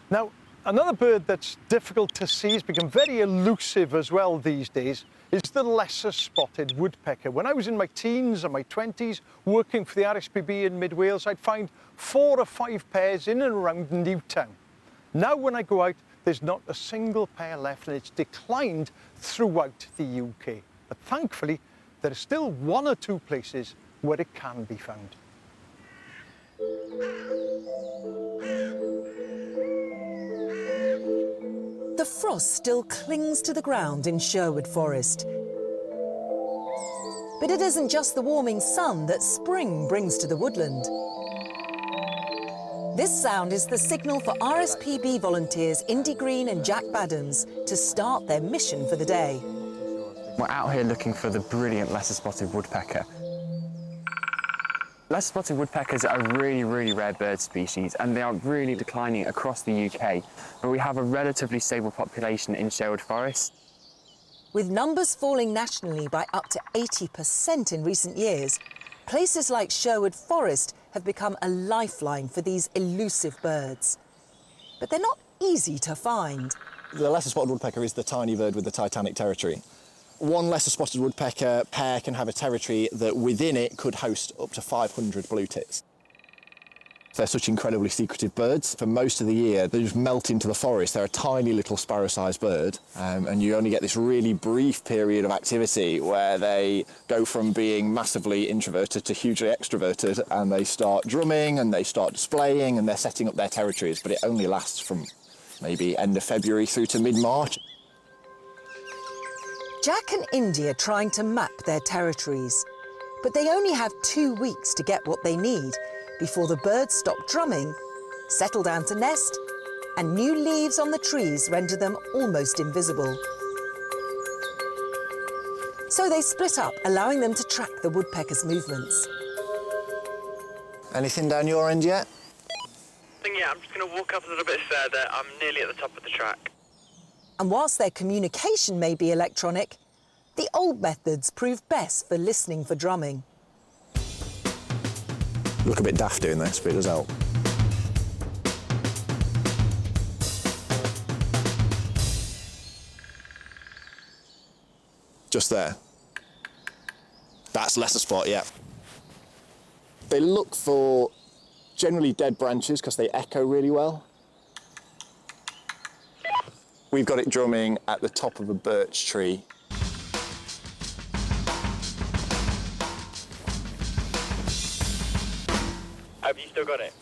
Now, Another bird that's difficult to see, has become very elusive as well these days, is the lesser spotted woodpecker. When I was in my teens and my 20s working for the RSPB in Mid Wales, I'd find 4 or 5 pairs in and around Newtown. Now when I go out, there's not a single pair left, and it's declined throughout the UK. But thankfully, there are still 1 or 2 places where it can be found. The frost still clings to the ground in Sherwood Forest. But it isn't just the warming sun that spring brings to the woodland. This sound is the signal for RSPB volunteers Indy Green and Jack Badams to start their mission for the day. We're out here looking for the brilliant lesser-spotted woodpecker. Lesser-spotted woodpeckers are a really, really rare bird species, and they are really declining across the UK, but we have a relatively stable population in Sherwood Forest. With numbers falling nationally by up to 80% in recent years, places like Sherwood Forest have become a lifeline for these elusive birds. But they're not easy to find. The lesser-spotted woodpecker is the tiny bird with the titanic territory. One lesser-spotted woodpecker pair can have a territory that within it could host up to 500 blue tits. They're such incredibly secretive birds. For most of the year, they just melt into the forest. They're a tiny little sparrow-sized bird, and you only get this really brief period of activity where they go from being massively introverted to hugely extroverted, and they start drumming and they start displaying and they're setting up their territories, but it only lasts from maybe end of February through to mid-March. Jack and Indy are trying to map their territories, but they only have 2 weeks to get what they need before the birds stop drumming, settle down to nest, and new leaves on the trees render them almost invisible. So they split up, allowing them to track the woodpecker's movements. Anything down your end yet? Yeah, I'm just going to walk up a little bit further. I'm nearly at the top of the track. And whilst their communication may be electronic, the old methods prove best for listening for drumming. Look a bit daft doing this, but it does help. Just there. That's lesser spot, yeah. They look for generally dead branches because they echo really well. We've got it drumming at the top of a birch tree. Have you still got it?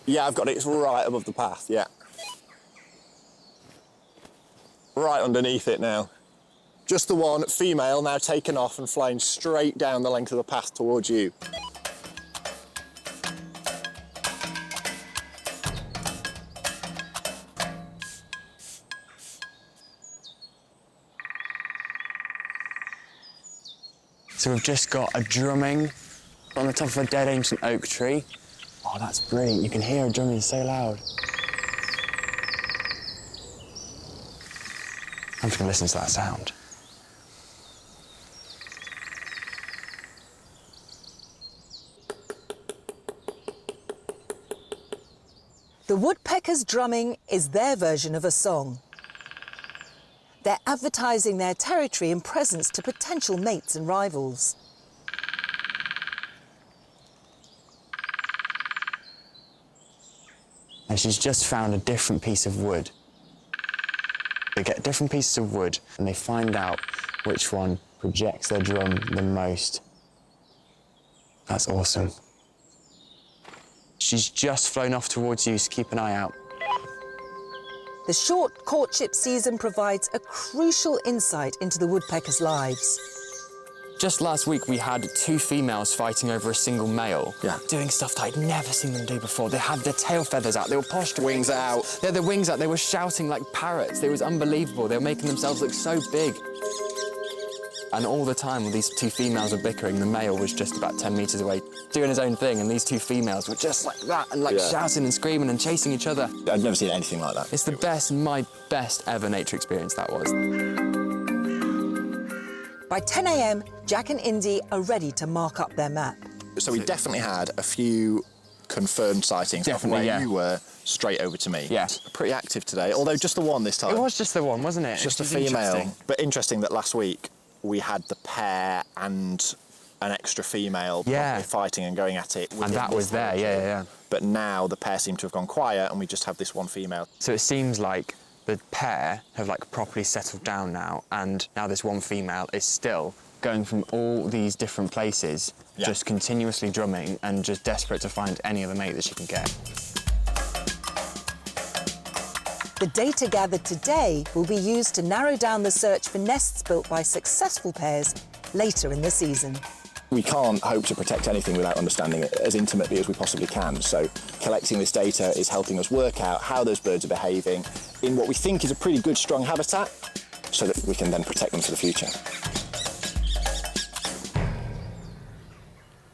Yeah, I've got it. It's right above the path, yeah. Right underneath it now. Just the one, female, now taken off and flying straight down the length of the path towards you. So we've just got a drumming on the top of a dead ancient oak tree. Oh, that's brilliant. You can hear it drumming so loud. I'm just going to listen to that sound. The woodpecker's drumming is their version of a song. They're advertising their territory and presence to potential mates and rivals. And she's just found a different piece of wood. They get different pieces of wood and they find out which one projects their drum the most. That's awesome. She's just flown off towards you, so keep an eye out. The short courtship season provides a crucial insight into the woodpeckers' lives. Just last week, we had 2 females fighting over a single male. Yeah. Doing stuff that I'd never seen them do before. They had their tail feathers out, they were posturing. Wings out. They had their wings out, they were shouting like parrots. It was unbelievable. They were making themselves look so big. And all the time when these 2 females were bickering, the male was just about 10 metres away, doing his own thing, and these 2 females were just like that, and like shouting and screaming and chasing each other. I've never seen anything like that. It's the best, my best ever nature experience, that was. By 10 a.m, Jack and Indy are ready to mark up their map. So we definitely had a few confirmed sightings. Definitely, where you were. straight over to me. Yes. Pretty active today, although just the one this time. It was just the one, wasn't it? Just a It was female. interesting. But interesting that last week we had the pair and an extra female probably fighting and going at it. And that was there, yeah. But now the pair seem to have gone quiet and we just have this one female. So it seems like the pair have like properly settled down now, and now this one female is still going from all these different places, just continuously drumming and just desperate to find any other mate that she can get. The data gathered today will be used to narrow down the search for nests built by successful pairs later in the season. We can't hope to protect anything without understanding it as intimately as we possibly can. So collecting this data is helping us work out how those birds are behaving in what we think is a pretty good, strong habitat, so that we can then protect them for the future.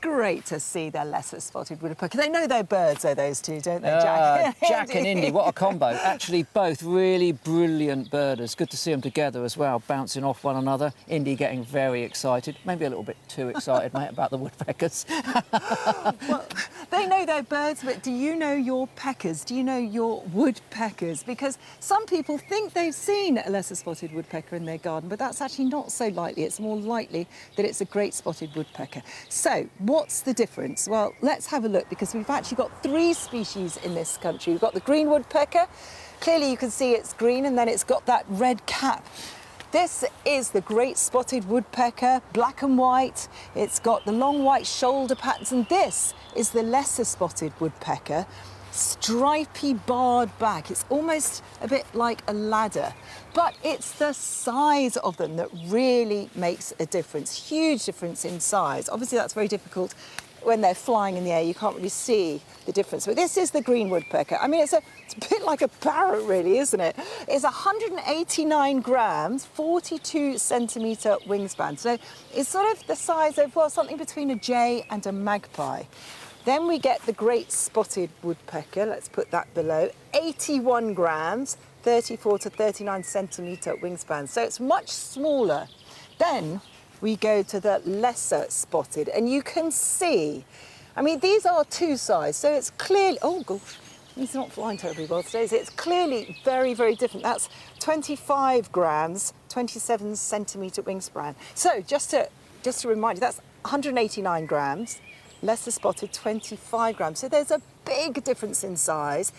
Great to see the lesser spotted woodpecker. They know they're birds, though, those two, don't they, Jack? Jack and Indy, what a combo. Actually, both really brilliant birders. Good to see them together as well, bouncing off one another. Indy getting very excited, maybe a little bit too excited, mate, about the woodpeckers. Well, they know they're birds, but do you know your peckers? Do you know your woodpeckers? Because some people think they've seen a lesser spotted woodpecker in their garden, but that's actually not so likely. It's more likely that it's a great spotted woodpecker. So, what's the difference? Well, let's have a look, because we've actually got 3 species in this country. We've got the green woodpecker. Clearly you can see it's green, and then it's got that red cap. This is the great spotted woodpecker, black and white. It's got the long white shoulder patterns, and this is the lesser spotted woodpecker. Stripy barred back. It's almost a bit like a ladder, but it's the size of them that really makes a difference. Huge difference in size. Obviously that's very difficult when they're flying in the air. You can't really see the difference, but this is the green woodpecker. I mean, it's a bit like a parrot, really, isn't it? It's 189 grams, 42 centimetre wingspan. So it's sort of the size of, well, something between a jay and a magpie. Then we get the great spotted woodpecker. Let's put that below. 81 grams, 34 to 39 centimetre wingspan. So it's much smaller. Then we go to the lesser spotted, and you can see, I mean, these are 2 sizes, so it's clearly, oh gosh, he's not flying terribly well today, so it's clearly very, very different. That's 25 grams, 27 centimetre wingspan. So just to remind you, that's 189 grams. Lesser spotted 25 grams. So there's a big difference in size.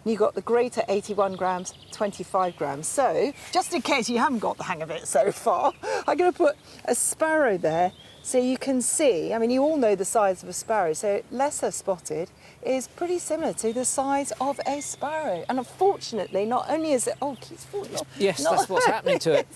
And you've got the greater 81 grams, 25 grams. So just in case you haven't got the hang of it so far, I'm going to put a sparrow there so you can see. I mean, you all know the size of a sparrow. So lesser spotted is pretty similar to the size of a sparrow. And unfortunately, not only is it, oh, it keeps falling off. Yes, that's what's happening to it.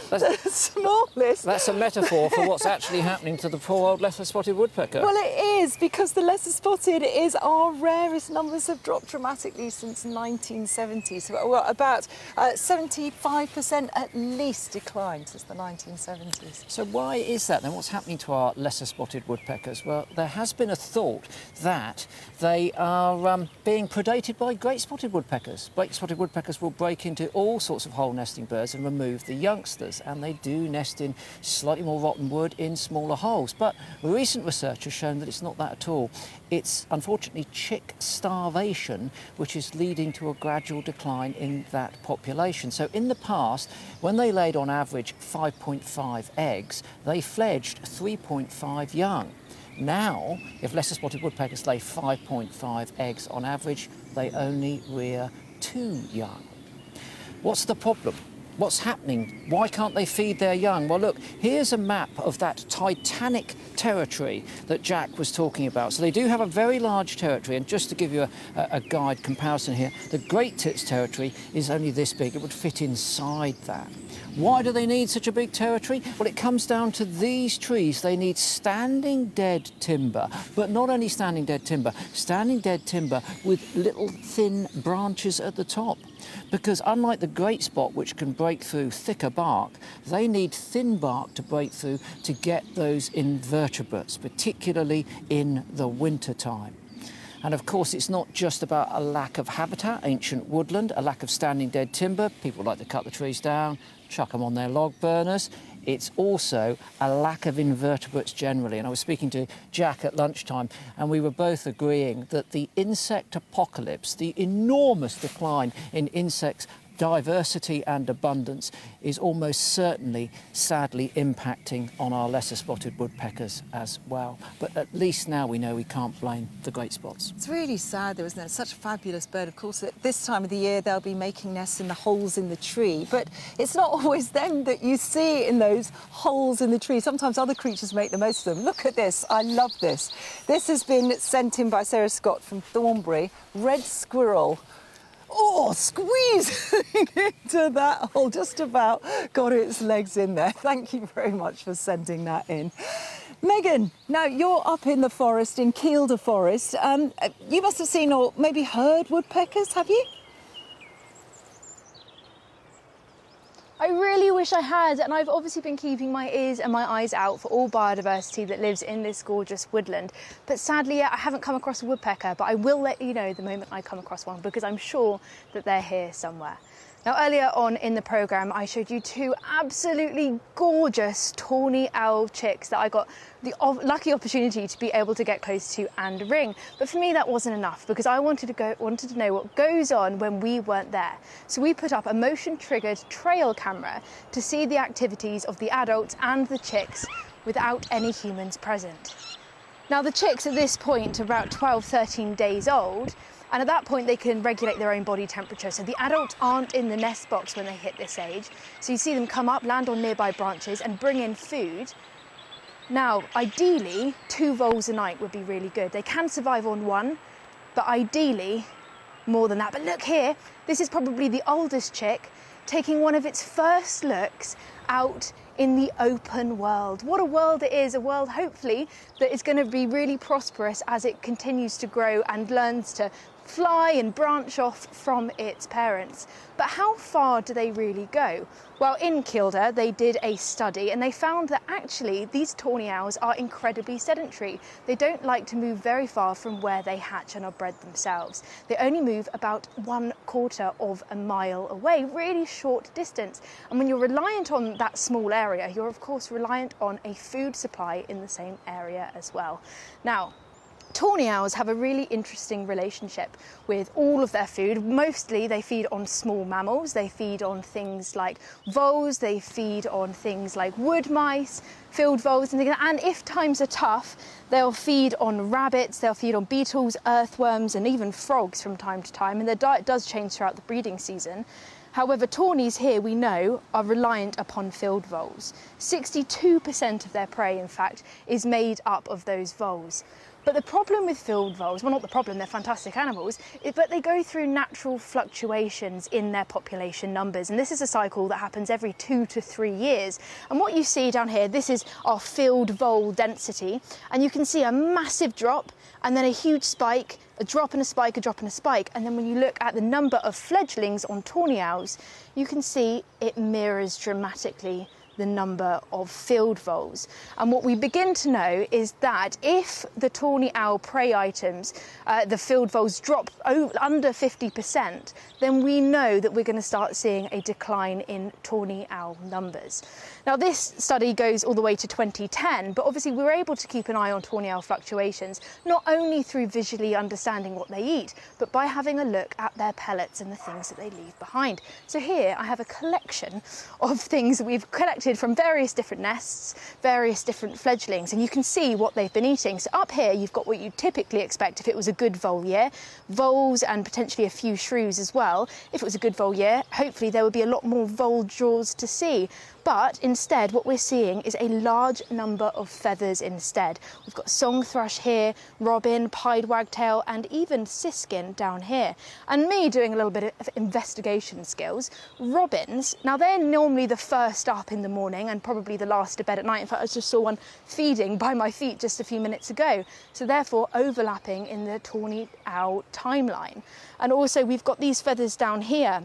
That's the smallest. That's a metaphor for what's actually happening to the poor old lesser spotted woodpecker. Well, it is, because the lesser spotted is our rarest. Numbers have dropped dramatically since 1970. So, well, about 75% at least declined since the 1970s. So why is that then? What's happening to our lesser spotted woodpeckers? Well, there has been a thought that they are being predated by great spotted woodpeckers. Great spotted woodpeckers will break into all sorts of hole nesting birds and remove the youngsters, and they do nest in slightly more rotten wood in smaller holes. But recent research has shown that it's not that at all. It's unfortunately chick starvation which is leading to a gradual decline in that population. So in the past, when they laid on average 5.5 eggs, they fledged 3.5 young. Now, if lesser spotted woodpeckers lay 5.5 eggs on average, they only rear 2 young. What's the problem? What's happening? Why can't they feed their young? Well, look, here's a map of that titanic territory that Jack was talking about. So they do have a very large territory, and just to give you a guide comparison here, the Great Tits territory is only this big. It would fit inside that. Why do they need such a big territory? Well, it comes down to these trees. They need standing dead timber, but not only standing dead timber with little thin branches at the top. Because unlike the great spot, which can break through thicker bark, they need thin bark to break through to get those invertebrates, particularly in the winter time. And of course, it's not just about a lack of habitat, ancient woodland, a lack of standing dead timber. People like to cut the trees down, chuck them on their log burners. it's also a lack of invertebrates generally. And I was speaking to Jack at lunchtime, and we were both agreeing that the insect apocalypse, the enormous decline in insects diversity and abundance, is almost certainly, sadly, impacting on our lesser spotted woodpeckers as well. But at least now we know we can't blame the great spots. It's really sad though, isn't it? Such a fabulous bird. Of course, at this time of the year, they'll be making nests in the holes in the tree, but it's not always them that you see in those holes in the tree. Sometimes other creatures make the most of them. Look at this. I love this. This has been sent in by Sarah Scott from Thornbury. Red squirrel. Oh, squeeze into that hole, just about got its legs in there. Thank you very much for sending that in. Megan, now you're up in the forest, in Kielder Forest. You must have seen or maybe heard woodpeckers, have you? I really wish I had, and I've obviously been keeping my ears and my eyes out for all biodiversity that lives in this gorgeous woodland. But sadly, I haven't come across a woodpecker, but I will let you know the moment I come across one, because I'm sure that they're here somewhere. Now, earlier on in the programme, I showed you two absolutely gorgeous tawny owl chicks that I got the lucky opportunity to be able to get close to and ring. But for me, that wasn't enough, because I wanted to know what goes on when we weren't there. So we put up a motion-triggered trail camera to see the activities of the adults and the chicks without any humans present. Now, the chicks at this point are about 12, 13 days old, and at that point they can regulate their own body temperature. So the adults aren't in the nest box when they hit this age. So you see them come up, land on nearby branches and bring in food. Now, ideally, 2 voles a night would be really good. They can survive on 1, but ideally more than that. But look here, this is probably the oldest chick taking one of its first looks out in the open world. What a world it is, a world hopefully that is going to be really prosperous as it continues to grow and learns to fly and branch off from its parents. But how far do they really go? Well, in Kielder, they did a study and they found that actually these tawny owls are incredibly sedentary. They don't like to move very far from where they hatch and are bred themselves. They only move about 1/4 of a mile away, really short distance. And when you're reliant on that small area, you're of course reliant on a food supply in the same area as well. Now, tawny owls have a really interesting relationship with all of their food. Mostly they feed on small mammals, they feed on things like voles, they feed on things like wood mice, field voles and things like that. And if times are tough, they'll feed on rabbits, they'll feed on beetles, earthworms and even frogs from time to time, and their diet does change throughout the breeding season. However, tawnies here, we know, are reliant upon field voles. 62% of their prey, in fact, is made up of those voles. But the problem with field voles, well, not the problem, they're fantastic animals, but they go through natural fluctuations in their population numbers. And this is a cycle that happens every 2 to 3 years. And what you see down here, this is our field vole density. And you can see a massive drop and then a huge spike, a drop and a spike, a drop and a spike. And then when you look at the number of fledglings on tawny owls, you can see it mirrors dramatically the number of field voles. And what we begin to know is that if the tawny owl prey items, the field voles drop under 50%, then we know that we're going to start seeing a decline in tawny owl numbers. Now, this study goes all the way to 2010, but obviously we were able to keep an eye on tawny owl fluctuations, not only through visually understanding what they eat, but by having a look at their pellets and the things that they leave behind. So here I have a collection of things that we've collected from various different nests, various different fledglings, and you can see what they've been eating. So up here you've got what you'd typically expect if it was a good vole year, voles and potentially a few shrews as well. If it was a good vole year, hopefully there would be a lot more vole jaws to see. But instead, what we're seeing is a large number of feathers instead. We've got song thrush here, robin, pied wagtail, and even siskin down here. And me doing a little bit of investigation skills, robins, now they're normally the first up in the morning and probably the last to bed at night. In fact, I just saw one feeding by my feet just a few minutes ago. So therefore, overlapping in the tawny owl timeline. And also we've got these feathers down here.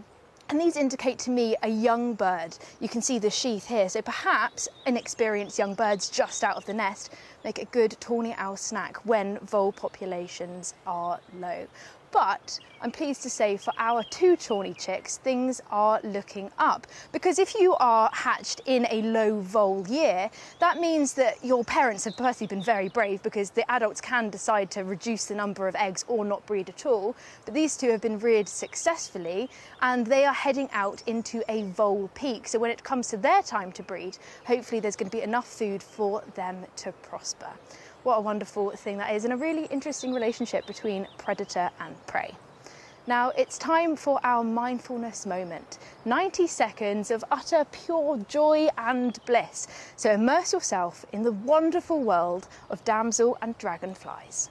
And these indicate to me a young bird. You can see the sheath here, so perhaps inexperienced young birds just out of the nest make a good tawny owl snack when vole populations are low. But I'm pleased to say for our 2 tawny chicks, things are looking up. Because if you are hatched in a low vole year, that means that your parents have personally been very brave, because the adults can decide to reduce the number of eggs or not breed at all. But these 2 have been reared successfully, and they are heading out into a vole peak. So when it comes to their time to breed, hopefully there's going to be enough food for them to prosper. What a wonderful thing that is, and a really interesting relationship between predator and prey. Now it's time for our mindfulness moment. 90 seconds of utter pure joy and bliss. So immerse yourself in the wonderful world of damsel and dragonflies.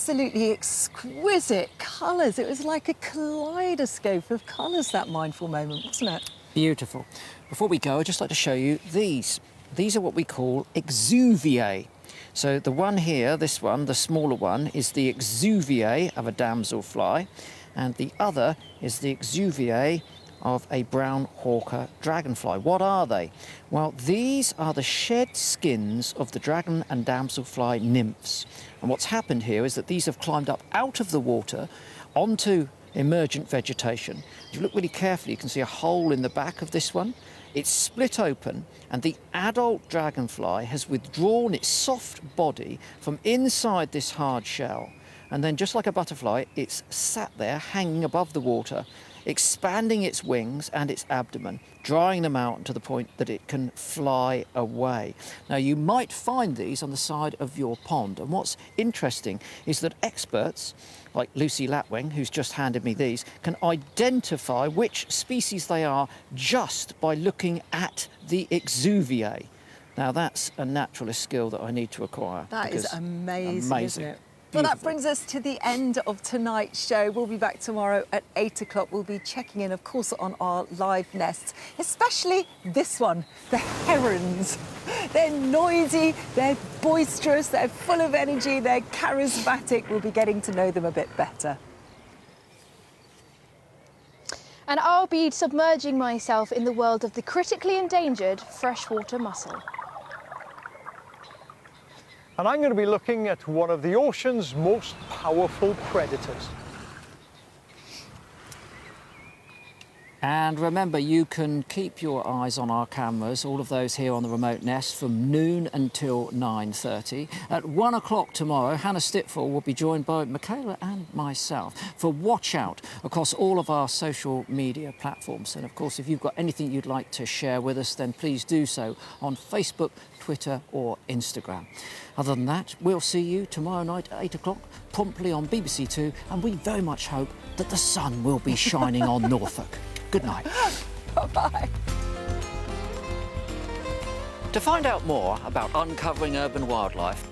Absolutely exquisite colours. It was like a kaleidoscope of colours, that mindful moment, wasn't it? Beautiful. Before we go, I'd just like to show you these. These are what we call exuviae. So the one here, this one, the smaller one, is the exuviae of a damselfly, and the other is the exuviae of a brown hawker dragonfly. What are they? Well, these are the shed skins of the dragon and damselfly nymphs. And what's happened here is that these have climbed up out of the water onto emergent vegetation. If you look really carefully, you can see a hole in the back of this one. It's split open, and the adult dragonfly has withdrawn its soft body from inside this hard shell. And then, just like a butterfly, it's sat there hanging above the water, expanding its wings and its abdomen, drying them out to the point that it can fly away. Now, you might find these on the side of your pond, and what's interesting is that experts like Lucy Lapwing, who's just handed me these, can identify which species they are just by looking at the exuviae. Now, that's a naturalist skill that I need to acquire. That is amazing, isn't it? Beautiful. Well, that brings us to the end of tonight's show. We'll be back tomorrow at 8 o'clock. We'll be checking in, of course, on our live nests, especially this one, the herons. They're noisy, they're boisterous, they're full of energy, they're charismatic. We'll be getting to know them a bit better. And I'll be submerging myself in the world of the critically endangered freshwater mussel. And I'm going to be looking at one of the ocean's most powerful predators. And remember, you can keep your eyes on our cameras, all of those here on the remote nest, from noon until 9:30. At 1 o'clock tomorrow, Hannah Stitfall will be joined by Michaela and myself for Watch Out across all of our social media platforms. And of course, if you've got anything you'd like to share with us, then please do so on Facebook, Twitter or Instagram. Other than that, we'll see you tomorrow night at 8 o'clock, promptly on BBC Two, and we very much hope that the sun will be shining on Norfolk. Good night. Bye-bye. To find out more about uncovering urban wildlife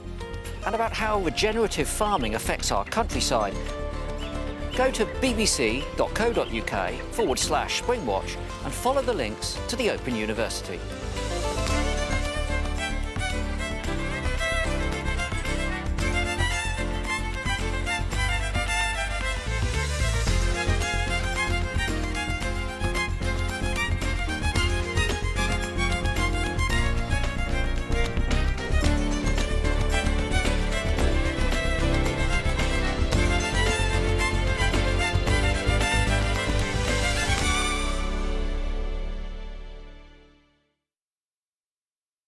and about how regenerative farming affects our countryside, go to bbc.co.uk/Springwatch and follow the links to the Open University.